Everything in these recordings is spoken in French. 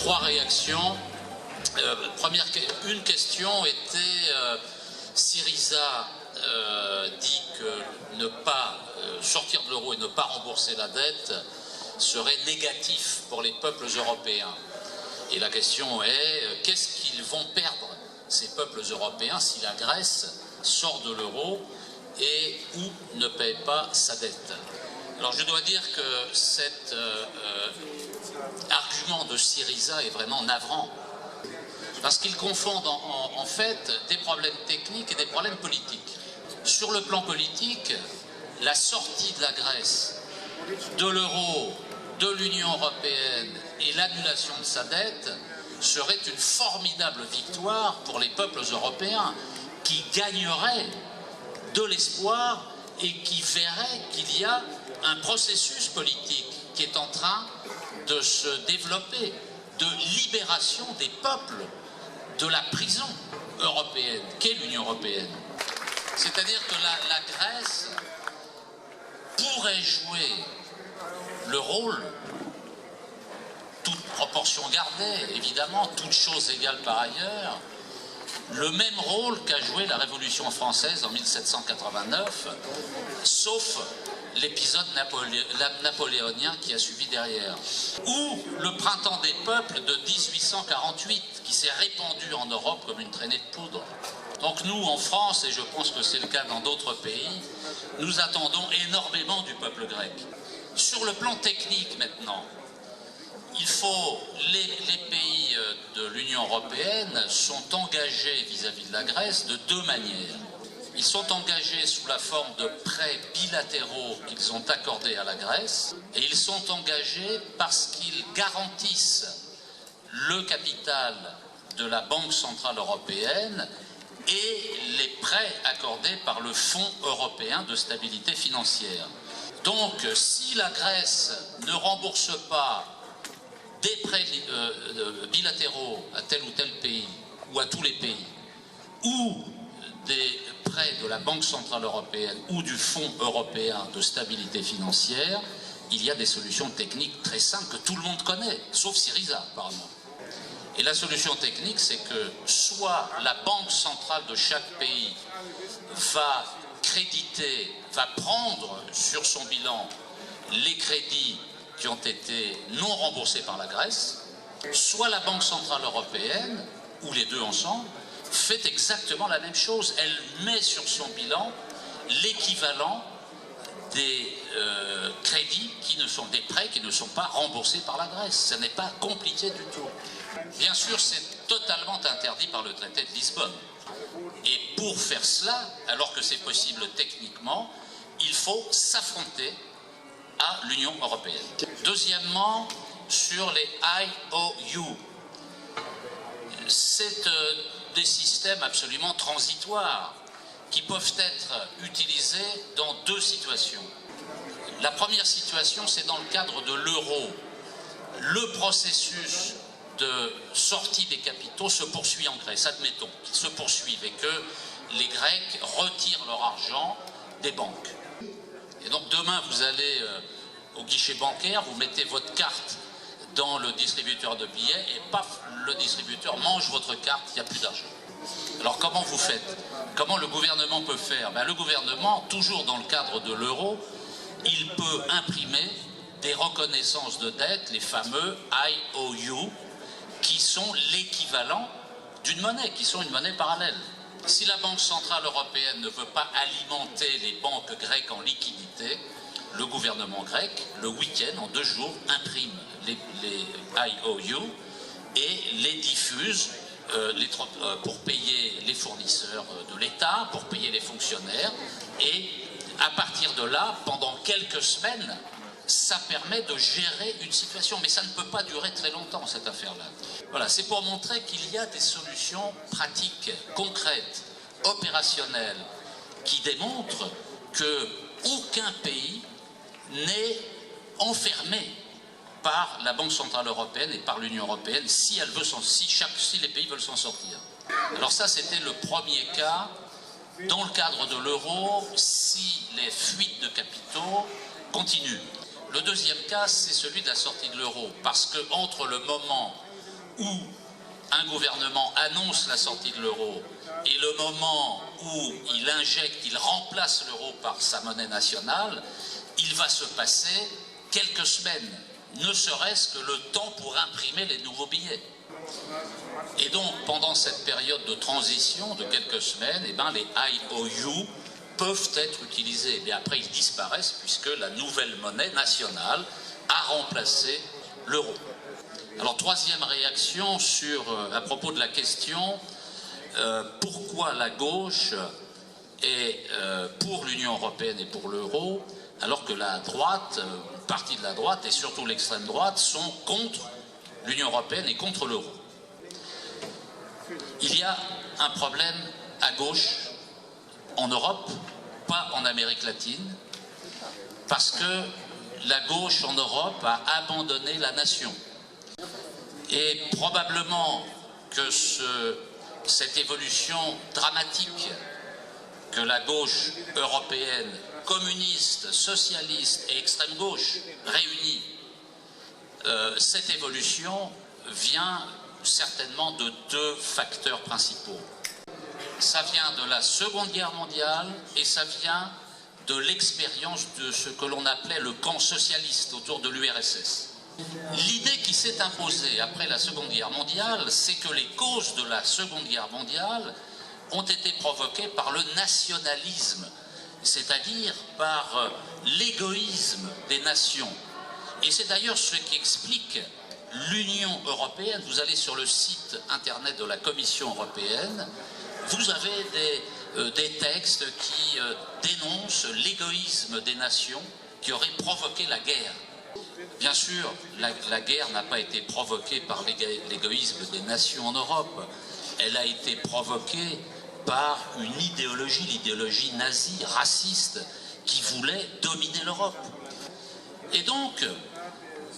Trois réactions. Une question était Syriza dit que ne pas sortir de l'euro et ne pas rembourser la dette serait négatif pour les peuples européens. Et la question est, qu'est-ce qu'ils vont perdre, ces peuples européens, si la Grèce sort de l'euro et ou ne paie pas sa dette? Alors je dois dire que cet argument de Syriza est vraiment navrant, parce qu'ils confondent en fait des problèmes techniques et des problèmes politiques. Sur le plan politique, la sortie de la Grèce de l'euro, de l'Union européenne et l'annulation de sa dette serait une formidable victoire pour les peuples européens qui gagneraient de l'espoir et qui verraient qu'il y a un processus politique qui est en train de se développer, de libération des peuples de la prison européenne qu'est l'Union européenne. C'est-à-dire que la Grèce pourrait jouer le rôle, toute proportion gardée, évidemment, toute chose égale par ailleurs, le même rôle qu'a joué la Révolution française en 1789, sauf l'épisode napoléonien qui a suivi derrière. Ou le printemps des peuples de 1848, qui s'est répandu en Europe comme une traînée de poudre. Donc nous, en France, et je pense que c'est le cas dans d'autres pays, nous attendons énormément du peuple grec. Sur le plan technique maintenant, il faut, les pays de l'Union européenne sont engagés vis-à-vis de la Grèce de deux manières. Ils sont engagés sous la forme de prêts bilatéraux qu'ils ont accordés à la Grèce, et ils sont engagés parce qu'ils garantissent le capital de la Banque centrale européenne et les prêts accordés par le Fonds européen de stabilité financière. Donc, si la Grèce ne rembourse pas des prêts bilatéraux à tel ou tel pays, ou à tous les pays, ou des prêts de la Banque centrale européenne ou du Fonds européen de stabilité financière, il y a des solutions techniques très simples que tout le monde connaît, sauf Syriza apparemment. Et la solution technique, c'est que soit la Banque centrale de chaque pays va créditer, va prendre sur son bilan les crédits qui ont été non remboursés par la Grèce, soit la Banque centrale européenne, ou les deux ensemble, fait exactement la même chose. Elle met sur son bilan l'équivalent des crédits qui ne sont des prêts qui ne sont pas remboursés par la Grèce. Ce n'est pas compliqué du tout. Bien sûr, c'est totalement interdit par le traité de Lisbonne. Et pour faire cela, alors que c'est possible techniquement, il faut s'affronter à l'Union européenne. Deuxièmement, sur les IOU, c'est des systèmes absolument transitoires qui peuvent être utilisés dans deux situations. La première situation, c'est dans le cadre de l'euro. Le processus de sortie des capitaux se poursuit en Grèce, admettons qu'il se poursuive et que les Grecs retirent leur argent des banques. Et donc demain, vous allez au guichet bancaire, vous mettez votre carte dans le distributeur de billets et paf, le distributeur mange votre carte, il n'y a plus d'argent. Alors comment vous faites? Comment le gouvernement peut faire? Le gouvernement, toujours dans le cadre de l'euro, il peut imprimer des reconnaissances de dette, les fameux IOU, qui sont l'équivalent d'une monnaie, qui sont une monnaie parallèle. Si la Banque centrale européenne ne veut pas alimenter les banques grecques en liquidité, le gouvernement grec, le week-end, en 2 jours, imprime les IOU et les diffuse pour payer les fournisseurs de l'État, pour payer les fonctionnaires. Et à partir de là, pendant quelques semaines, ça permet de gérer une situation. Mais ça ne peut pas durer très longtemps, cette affaire-là. Voilà, c'est pour montrer qu'il y a des solutions pratiques, concrètes, opérationnelles, qui démontrent qu'aucun pays n'est enfermé par la Banque centrale européenne et par l'Union européenne si les pays veulent s'en sortir. Alors ça, c'était le premier cas. Dans le cadre de l'euro, si les fuites de capitaux continuent. Le deuxième cas, c'est celui de la sortie de l'euro, parce qu'entre le moment où un gouvernement annonce la sortie de l'euro et le moment où il injecte, il remplace l'euro par sa monnaie nationale, il va se passer quelques semaines, ne serait-ce que le temps pour imprimer les nouveaux billets. Et donc, pendant cette période de transition de quelques semaines, eh ben, les IOU peuvent être utilisés. Mais après, ils disparaissent puisque la nouvelle monnaie nationale a remplacé l'euro. Alors, troisième réaction à propos de la question pourquoi la gauche est pour l'Union européenne et pour l'euro, alors que la droite, une partie de la droite et surtout l'extrême droite sont contre l'Union européenne et contre l'euro. Il y a un problème à gauche en Europe, pas en Amérique latine, parce que la gauche en Europe a abandonné la nation. Et probablement que cette évolution dramatique que la gauche européenne, communiste, socialiste et extrême gauche réunie, cette évolution vient certainement de deux facteurs principaux. Ça vient de la Seconde Guerre mondiale et ça vient de l'expérience de ce que l'on appelait le camp socialiste autour de l'URSS. L'idée qui s'est imposée après la Seconde Guerre mondiale, c'est que les causes de la Seconde Guerre mondiale ont été provoquées par le nationalisme, c'est-à-dire par l'égoïsme des nations. Et c'est d'ailleurs ce qui explique l'Union européenne. Vous allez sur le site internet de la Commission européenne, vous avez des textes qui dénoncent l'égoïsme des nations qui auraient provoqué la guerre. Bien sûr, la guerre n'a pas été provoquée par l'égoïsme des nations en Europe. Elle a été provoquée par une idéologie, l'idéologie nazie, raciste, qui voulait dominer l'Europe. Et donc,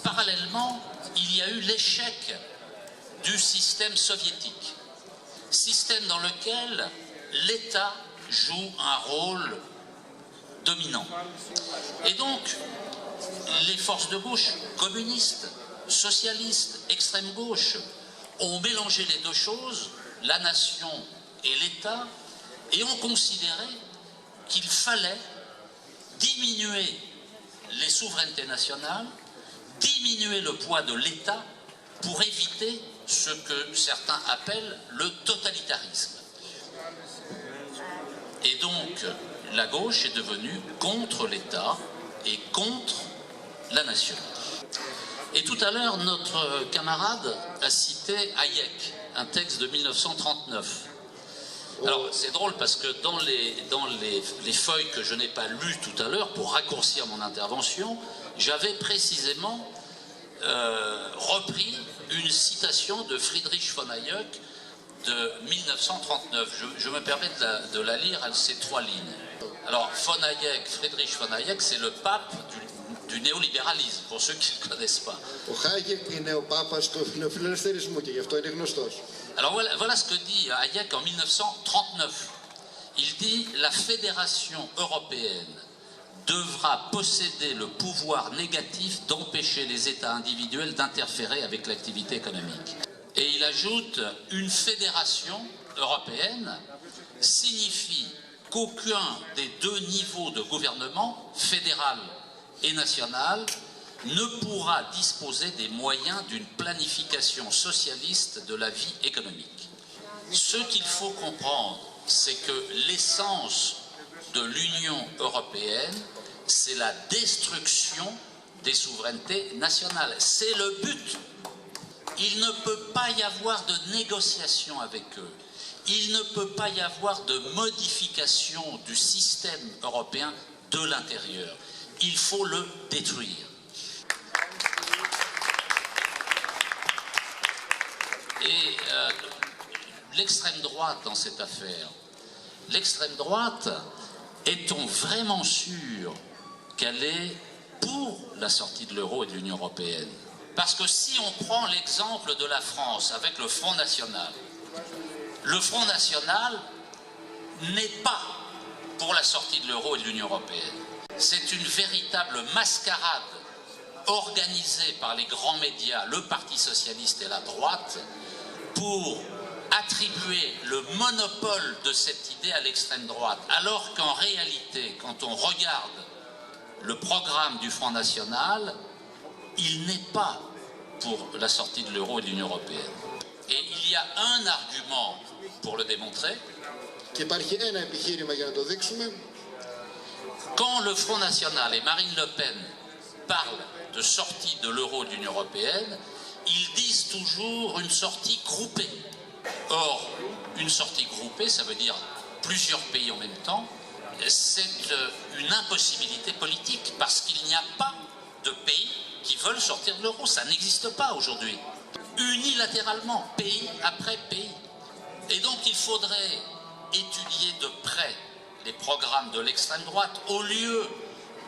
parallèlement, il y a eu l'échec du système soviétique. Système dans lequel l'État joue un rôle dominant. Et donc, les forces de gauche, communistes, socialistes, extrême gauche, ont mélangé les deux choses, la nation et l'État, et ont considéré qu'il fallait diminuer les souverainetés nationales, diminuer le poids de l'État pour éviter ce que certains appellent le totalitarisme. Et donc, la gauche est devenue contre l'État et contre la nation. Et tout à l'heure, notre camarade a cité Hayek, un texte de 1939. Alors, c'est drôle parce que dans les feuilles que je n'ai pas lues tout à l'heure, pour raccourcir mon intervention, j'avais précisément repris une citation de Friedrich von Hayek de 1939. Je me permets de la lire, c'est 3 lignes. Alors, Friedrich von Hayek, c'est le pape du néolibéralisme, pour ceux qui ne le connaissent pas. Alors voilà ce que dit Hayek en 1939. Il dit « La fédération européenne devra posséder le pouvoir négatif d'empêcher les États individuels d'interférer avec l'activité économique. » Et il ajoute « Une fédération européenne signifie qu'aucun des deux niveaux de gouvernement, fédéral et national, ne pourra disposer des moyens d'une planification socialiste de la vie économique. Ce qu'il faut comprendre, c'est que l'essence de l'Union européenne, c'est la destruction des souverainetés nationales. C'est le but. Il ne peut pas y avoir de négociation avec eux. Il ne peut pas y avoir de modification du système européen de l'intérieur. Il faut le détruire. Et l'extrême droite dans cette affaire, l'extrême droite, est-on vraiment sûr qu'elle est pour la sortie de l'euro et de l'Union européenne? Parce que si on prend l'exemple de la France avec le Front National n'est pas pour la sortie de l'euro et de l'Union européenne. C'est une véritable mascarade organisée par les grands médias, le Parti socialiste et la droite, pour attribuer le monopole de cette idée à l'extrême droite, alors qu'en réalité, quand on regarde le programme du Front National, il n'est pas pour la sortie de l'euro et de l'Union européenne. Et il y a un argument pour le démontrer. Quand le Front National et Marine Le Pen parlent de sortie de l'euro et de l'Union européenne, ils disent toujours une sortie groupée. Or, une sortie groupée, ça veut dire plusieurs pays en même temps, c'est une impossibilité politique, parce qu'il n'y a pas de pays qui veulent sortir de l'euro. Ça n'existe pas aujourd'hui. Unilatéralement, pays après pays. Et donc il faudrait étudier de près les programmes de l'extrême droite, au lieu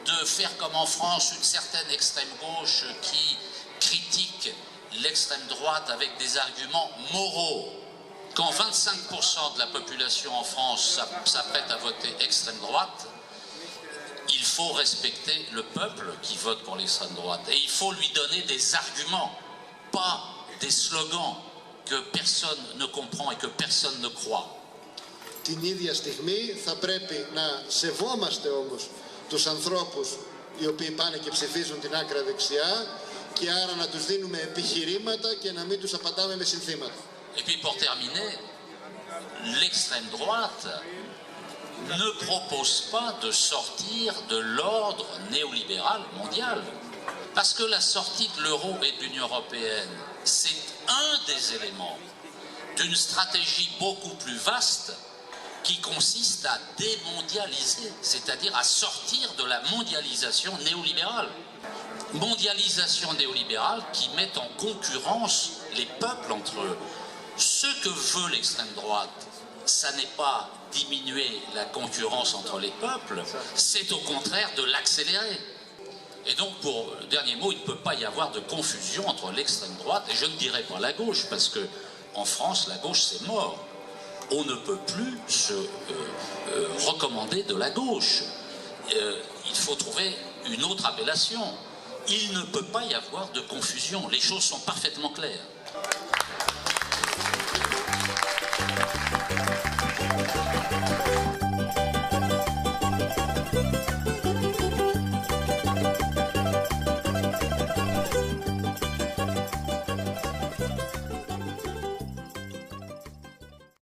de faire comme en France une certaine extrême gauche qui critique l'extrême droite avec des arguments moraux. Quand 25% de la population en France s'apprête à voter extrême droite, il faut respecter le peuple qui vote pour l'extrême droite. Et il faut lui donner des arguments, pas des slogans que personne ne comprend et que personne ne croit. Την ίδια στιγμή θα πρέπει να σεβόμαστε όμως τους ανθρώπους οι οποίοι πάνε και ψηφίζουν την άκρα δεξιά και άρα να τους δίνουμε επιχειρήματα και να μην τους απαντάμε με συνθήματα. Et puis pour terminer, l'extrême droite ne propose pas de sortir de l'ordre néolibéral mondial. Parce que la sortie de l'euro et de l'Union européenne, c'est un des éléments d'une stratégie beaucoup plus vaste qui consiste à démondialiser, c'est-à-dire à sortir de la mondialisation néolibérale. Mondialisation néolibérale qui met en concurrence les peuples entre eux. Ce que veut l'extrême droite, ça n'est pas diminuer la concurrence entre les peuples, c'est au contraire de l'accélérer. Et donc, pour le dernier mot, il ne peut pas y avoir de confusion entre l'extrême droite, et je ne dirais pas la gauche, parce que en France, la gauche, c'est mort. On ne peut plus se recommander de la gauche. Il faut trouver une autre appellation. Il ne peut pas y avoir de confusion. Les choses sont parfaitement claires.